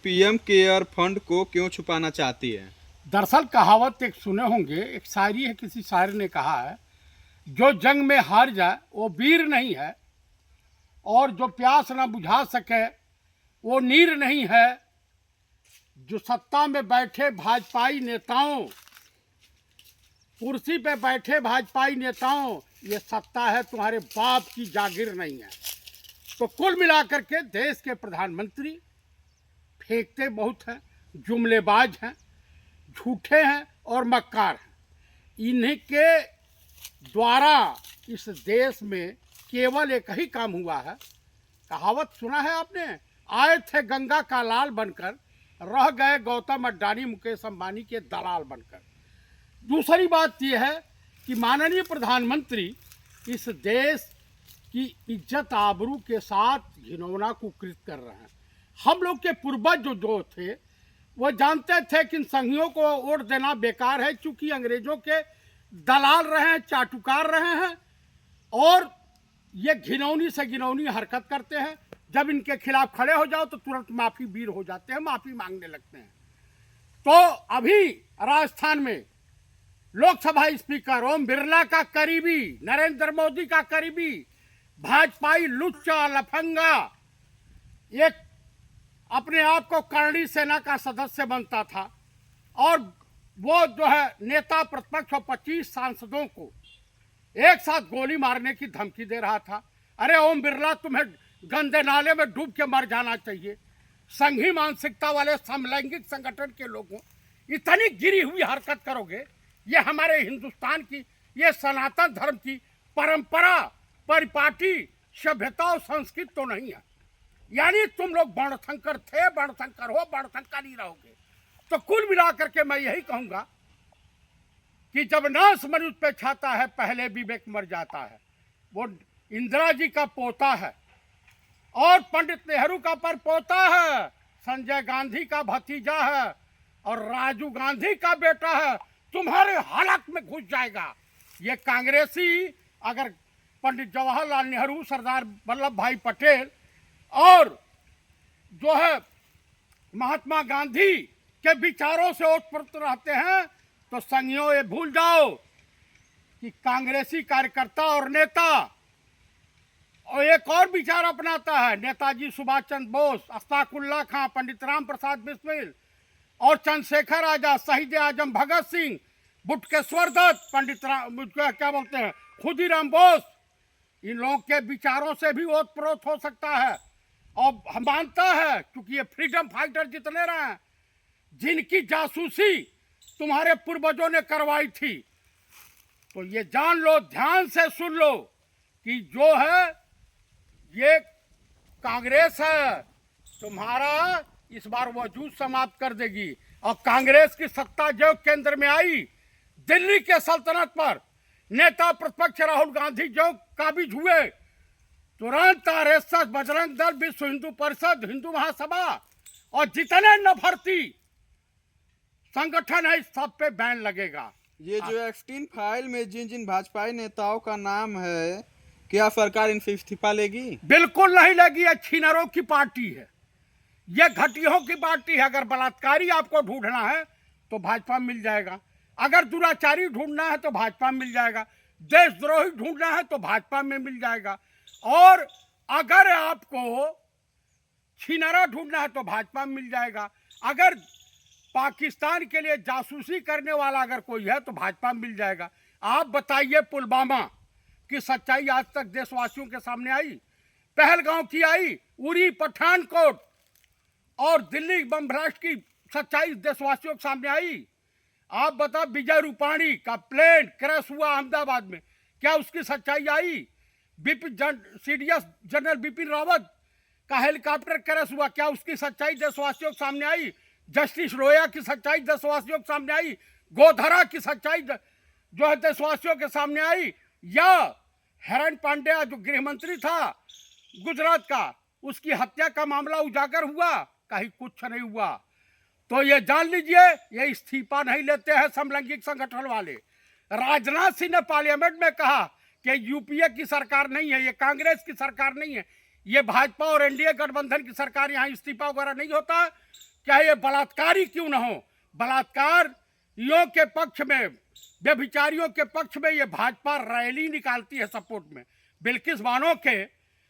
PM care fund को क्यों छुपाना चाहती है? दरअसल कहावत एक सुने होंगे, एक शायरी है, किसी शायर ने कहा है, जो जंग में हार जाए वो वीर नहीं है, और जो प्यास न बुझा सके वो नीर नहीं है। जो सत्ता में बैठे भाजपाई नेताओं, कुर्सी पे बैठे भाजपाई नेताओं, ये सत्ता है तुम्हारे बाप की जागीर नहीं है। तो कुल मिलाकर के देश के प्रधानमंत्री फेंकते बहुत हैं, जुमलेबाज हैं, झूठे हैं और मक्कार हैं। इन्हीं के द्वारा इस देश में केवल एक ही काम हुआ है। कहावत सुना है आपने, आए थे गंगा का लाल बनकर, रह गए गौतम अड्डानी मुकेश अंबानी के दलाल बनकर। दूसरी बात यह है कि माननीय प्रधानमंत्री इस देश की इज्जत आबरू के साथ घिनौना कुकृत कर रहे हैं। हम लोग के पूर्वज जो थे वो जानते थे कि इन संघियों को वोट देना बेकार है, क्योंकि अंग्रेजों के दलाल रहे हैं, चाटुकार रहे हैं, और ये घिनौनी से घिनौनी हरकत करते हैं। जब इनके खिलाफ खड़े हो जाओ तो तुरंत माफी वीर हो जाते हैं, माफी मांगने लगते हैं। तो अभी राजस्थान में लोकसभा स्पीकर ओम बिरला का करीबी, नरेंद्र मोदी का करीबी भाजपाई लुच्चा लफंगा एक अपने आप को करणी सेना का सदस्य बनता था, और वो जो है नेता प्रतिपक्ष और 25 सांसदों को एक साथ गोली मारने की धमकी दे रहा था। अरे ओम बिरला, तुम्हें गंदे नाले में डूब के मर जाना चाहिए। संघी मानसिकता वाले समलैंगिक संगठन के लोगों, इतनी गिरी हुई हरकत करोगे? ये हमारे हिंदुस्तान की, ये सनातन धर्म की परंपरा, परिपाटी, सभ्यता और संस्कृति तो नहीं है। यानी तुम लोग वर्णशंकर थे, वर्णशंकर हो, वर्णशंकर ही रहोगे। तो कुल मिलाकर के मैं यही कहूंगा कि जब नाश मनुष्य पे छाता है, पहले विवेक मर जाता है। वो इंदिरा जी का पोता है, और पंडित नेहरू का परपोता है, संजय गांधी का भतीजा है, और राजीव गांधी का बेटा है। तुम्हारे हलक में घुस जाएगा। ये कांग्रेसी अगर पंडित जवाहरलाल नेहरू, सरदार वल्लभ भाई पटेल और जो है महात्मा गांधी के विचारों से ओतप्रोत रहते हैं, तो संगियों ये भूल जाओ कि कांग्रेसी कार्यकर्ता और नेता और एक और विचार अपनाता है। नेताजी सुभाष चंद्र बोस, अश्फाकुल्लाह खां, पंडित राम प्रसाद बिस्मिल और चंद्रशेखर आजाद, शहीद आजम भगत सिंह, बुटकेश्वर दत्त, क्या बोलते हैं, खुदीराम बोस, इन लोगों के विचारों से भी ओतप्रोत हो सकता है। और हम मानता है, क्योंकि ये फ्रीडम फाइटर जितने रहे हैं, जिनकी जासूसी तुम्हारे पूर्वजों ने करवाई थी, तो ये जान लो, ध्यान से सुन लो कि जो है ये कांग्रेस है, तुम्हारा इस बार वजूद समाप्त कर देगी। और कांग्रेस की सत्ता जो केंद्र में आई, दिल्ली के सल्तनत पर नेता प्रतिपक्ष राहुल गांधी जो काबिज हुए, तुरंत आरएसएस, बजरंग दल, विश्व हिंदू परिषद, हिंदू महासभा और जितने नफरती संगठन है, सब पे बैन लगेगा। ये जो एक्सटीन फाइल में जिन जिन भाजपाई नेताओं का नाम है, क्या सरकार इनसे इस्तीफा लेगी? बिल्कुल नहीं लेगी। ये छीनरों की पार्टी है, ये घटियों की पार्टी है। अगर बलात्कारी आपको ढूंढना है तो भाजपा में मिल जाएगा, अगर दुराचारी ढूंढना है तो भाजपा में मिल जाएगा, देशद्रोही ढूंढना है तो भाजपा में मिल जाएगा, और अगर आपको छीनरा ढूंढना है तो भाजपा में मिल जाएगा। अगर पाकिस्तान के लिए जासूसी करने वाला अगर कोई है तो भाजपा में मिल जाएगा। आप बताइए, पुलवामा की सच्चाई आज तक देशवासियों के सामने आई? पहलगांव की आई, उरी, पठानकोट और दिल्ली बम ब्लास्ट की सच्चाई देशवासियों के सामने आई? आप बता, विजय रूपाणी का प्लेन क्रैश हुआ अहमदाबाद में, क्या उसकी सच्चाई आई? सीडीएस जनरल बिपिन रावत का हेलीकॉप्टर क्रैश हुआ, क्या उसकी सच्चाई देशवासियों के सामने आई? जस्टिस लोया की सच्चाई देशवासियों के सामने आई? गोधरा की सच्चाई जो है देशवासियों के सामने आई? या हिरण पांड्या जो गृह मंत्री था गुजरात का, उसकी हत्या का मामला उजागर हुआ? कहीं कुछ नहीं हुआ। तो ये जान लीजिए, ये इस्तीफा नहीं लेते हैं समलैंगिक संगठन वाले। राजनाथ सिंह ने पार्लियामेंट में कहा कि यूपीए की सरकार नहीं है, ये कांग्रेस की सरकार नहीं है, ये भाजपा और एनडीए गठबंधन की सरकार, यहाँ इस्तीफा वगैरह नहीं होता। चाहे ये बलात्कारी क्यों न हो, बलात्कारियों के पक्ष में, व्यभिचारियों के पक्ष में ये भाजपा रैली निकालती है सपोर्ट में। बिल्किस बानो के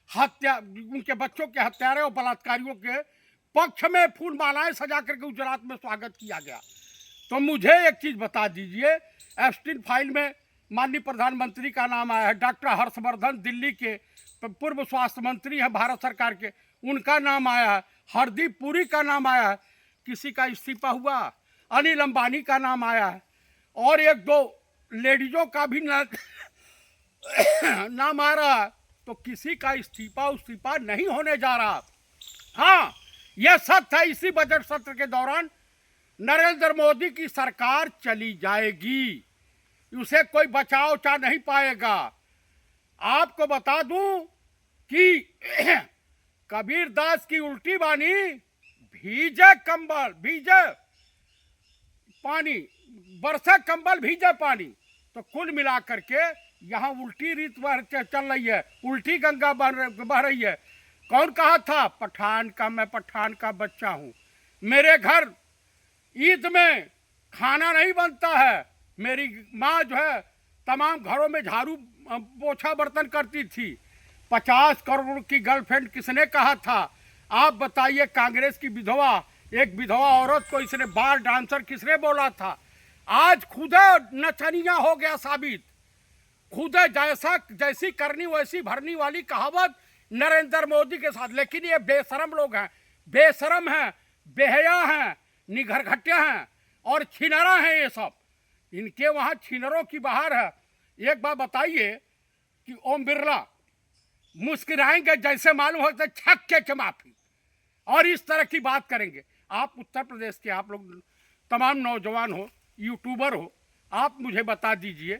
हत्या, उनके बच्चों के हत्यारे और बलात्कारियों के पक्ष में फूल मालाएं सजा करके गुजरात में स्वागत किया गया। तो मुझे एक चीज बता दीजिए, एप्स्टीन फाइल में माननीय प्रधानमंत्री का नाम आया है, डॉक्टर हर्षवर्धन दिल्ली के पूर्व स्वास्थ्य मंत्री हैं भारत सरकार के, उनका नाम आया है, हरदीप पुरी का नाम आया है, किसी का इस्तीफा हुआ, अनिल अंबानी का नाम आया है, और एक दो लेडीजों का भी नाम आ रहा है। तो किसी का इस्तीफा नहीं होने जा रहा। हाँ, यह सत्य है, इसी बजट सत्र के दौरान नरेंद्र मोदी की सरकार चली जाएगी, उसे कोई बचाव चा नहीं पाएगा। आपको बता दूं कि कबीर दास की उल्टी बानी, भीजे कंबल भीजे पानी, बरसे कंबल भीजे पानी। तो कुल मिलाकर के यहाँ उल्टी रीत चल रही है, उल्टी गंगा बह रही है। कौन कहा था, मैं पठान का बच्चा हूँ, मेरे घर ईद में खाना नहीं बनता है, मेरी माँ जो है तमाम घरों में झाड़ू पोछा बर्तन करती थी। 50 करोड़ की गर्लफ्रेंड किसने कहा था, आप बताइए। कांग्रेस की विधवा, एक विधवा औरत को इसने बार डांसर किसने बोला था। आज खुद नचनिया हो गया साबित, खुद जैसी करनी वैसी भरनी वाली कहावत नरेंद्र मोदी के साथ। लेकिन ये बेशरम लोग हैं, बेशरम हैं, बेहया हैं, निघरघटिया हैं और छिनरा हैं ये सब। इनके वहाँ छिनरों की बहार है। एक बात बताइए कि ओम बिरला मुस्कुराएंगे जैसे मालूम होता है छक्के के माफी, और इस तरह की बात करेंगे। आप उत्तर प्रदेश के, आप लोग तमाम नौजवान हो, यूट्यूबर हो, आप मुझे बता दीजिए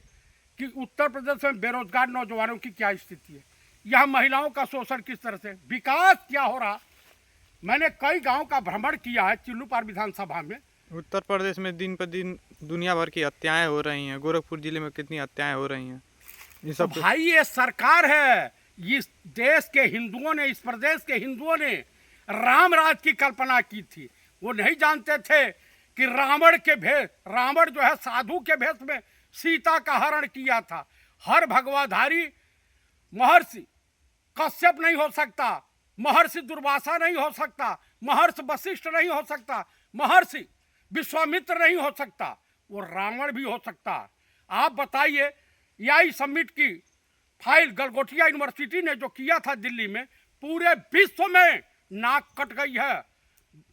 कि उत्तर प्रदेश में बेरोजगार नौजवानों की क्या स्थिति है, यहाँ महिलाओं का शोषण किस तरह से, विकास क्या हो रहा। मैंने कई गांव का भ्रमण किया है चिल्लूपार विधानसभा में। उत्तर प्रदेश में दिन पर दिन दुनिया भर की हत्याएं हो रही हैं, गोरखपुर जिले में कितनी हत्याएं हो रही हैं। ये सब तो भाई ये सरकार है, इस देश के हिंदुओं ने, इस प्रदेश के हिंदुओं ने राम राज की कल्पना की थी। वो नहीं जानते थे कि रावण जो है साधु के भेष में सीता का हरण किया था। हर भगवाधारी महर्षि कश्यप नहीं हो सकता, महर्षि दुर्वासा नहीं हो सकता, महर्षि वशिष्ठ नहीं हो सकता, महर्षि विश्वामित्र नहीं हो सकता, वो रावण भी हो सकता। आप बताइए, यही समिट की फाइल गलगोटिया यूनिवर्सिटी ने जो किया था दिल्ली में, पूरे विश्व में नाक कट गई है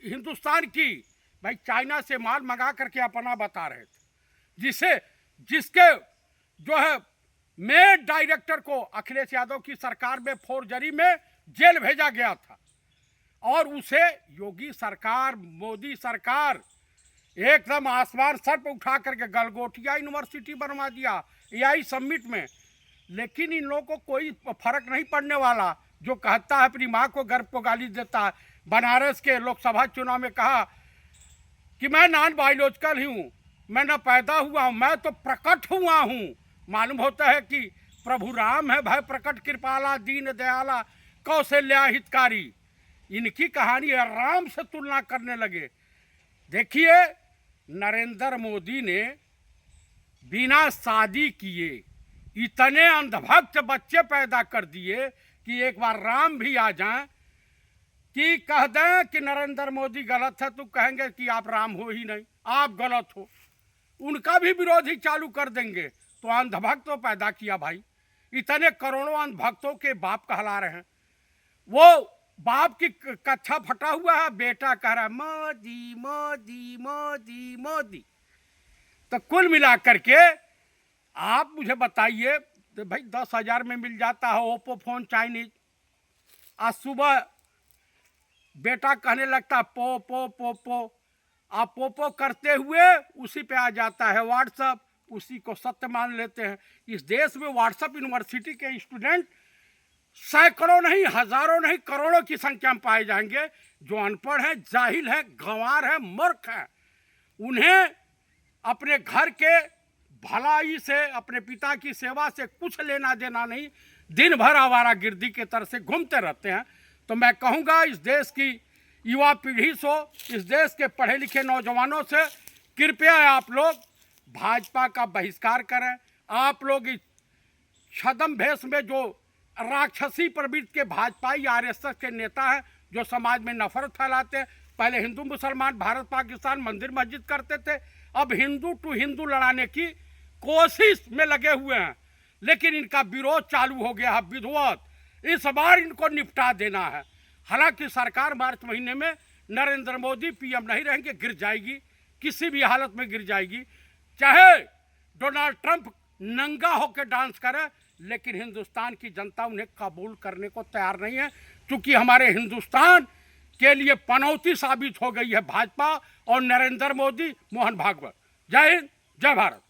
हिंदुस्तान की। भाई चाइना से माल मंगा करके अपना बता रहे थे, जिसके जो है मेन डायरेक्टर को अखिलेश यादव की सरकार में फोर्जरी में जेल भेजा गया था, और उसे योगी सरकार, मोदी सरकार एकदम आसमान सर पर उठा करके गलगोटिया यूनिवर्सिटी बनवा दिया यही समिट में। लेकिन इन लोगों को कोई फर्क नहीं पड़ने वाला। जो कहता है अपनी माँ को गर्भ को गाली देता है। बनारस के लोकसभा चुनाव में कहा कि मैं नॉन बायोलॉजिकल ही हूँ, मैं न पैदा हुआ हूँ, मैं तो प्रकट हुआ हूँ। मालूम होता है कि प्रभु राम है भय प्रकट कृपाला दीन दयाला कौशल्या हितकारी। इनकी कहानी राम से तुलना करने लगे। देखिए, नरेंद्र मोदी ने बिना शादी किए इतने अंधभक्त बच्चे पैदा कर दिए कि एक बार राम भी आ जाएं कि कह दें कि नरेंद्र मोदी गलत है, तो कहेंगे कि आप राम हो ही नहीं, आप गलत हो, उनका भी विरोध ही चालू कर देंगे। तो अंधभक्त तो पैदा किया भाई, इतने करोड़ों अंधभक्तों के बाप कहला रहे हैं। वो बाप की कच्छा फटा हुआ है, बेटा कह रहा है मोदी मोदी मोदी मोदी। तो कुल मिलाकर के आप मुझे बताइए, तो भाई 10,000 में मिल जाता है ओप्पो फोन चाइनीज। आज सुबह बेटा कहने लगता पो पो पो पो, आप पोपो करते हुए उसी पे आ जाता है व्हाट्सएप, उसी को सत्य मान लेते हैं। इस देश में व्हाट्सएप यूनिवर्सिटी के स्टूडेंट सैकड़ों नहीं, हजारों नहीं, करोड़ों की संख्या में पाए जाएंगे जो अनपढ़ हैं, जाहिल हैं, गंवार हैं, मूर्ख हैं। उन्हें अपने घर के भलाई से, अपने पिता की सेवा से कुछ लेना देना नहीं, दिन भर आवारागर्दी के तरह से घूमते रहते हैं। तो मैं कहूँगा इस देश की युवा पीढ़ी से, इस देश के पढ़े लिखे नौजवानों से कृपया आप लोग भाजपा का बहिष्कार करें। आप लोग इस छद्म भेष में जो राक्षसी प्रवृत्ति के भाजपाई आरएसएस के नेता हैं, जो समाज में नफरत फैलाते हैं, पहले हिंदू मुसलमान भारत पाकिस्तान मंदिर मस्जिद करते थे, अब हिंदू टू हिंदू लड़ाने की कोशिश में लगे हुए हैं, लेकिन इनका विरोध चालू हो गया है विधिवत। इस बार इनको निपटा देना है। हालांकि सरकार मार्च महीने में नरेंद्र मोदी पीएम नहीं रहेंगे, गिर जाएगी, किसी भी हालत में गिर जाएगी। चाहे डोनाल्ड ट्रंप नंगा होकर डांस करे, लेकिन हिंदुस्तान की जनता उन्हें कबूल करने को तैयार नहीं है, क्योंकि हमारे हिंदुस्तान के लिए पनौती साबित हो गई है भाजपा और नरेंद्र मोदी, मोहन भागवत। जय हिंद, जय भारत।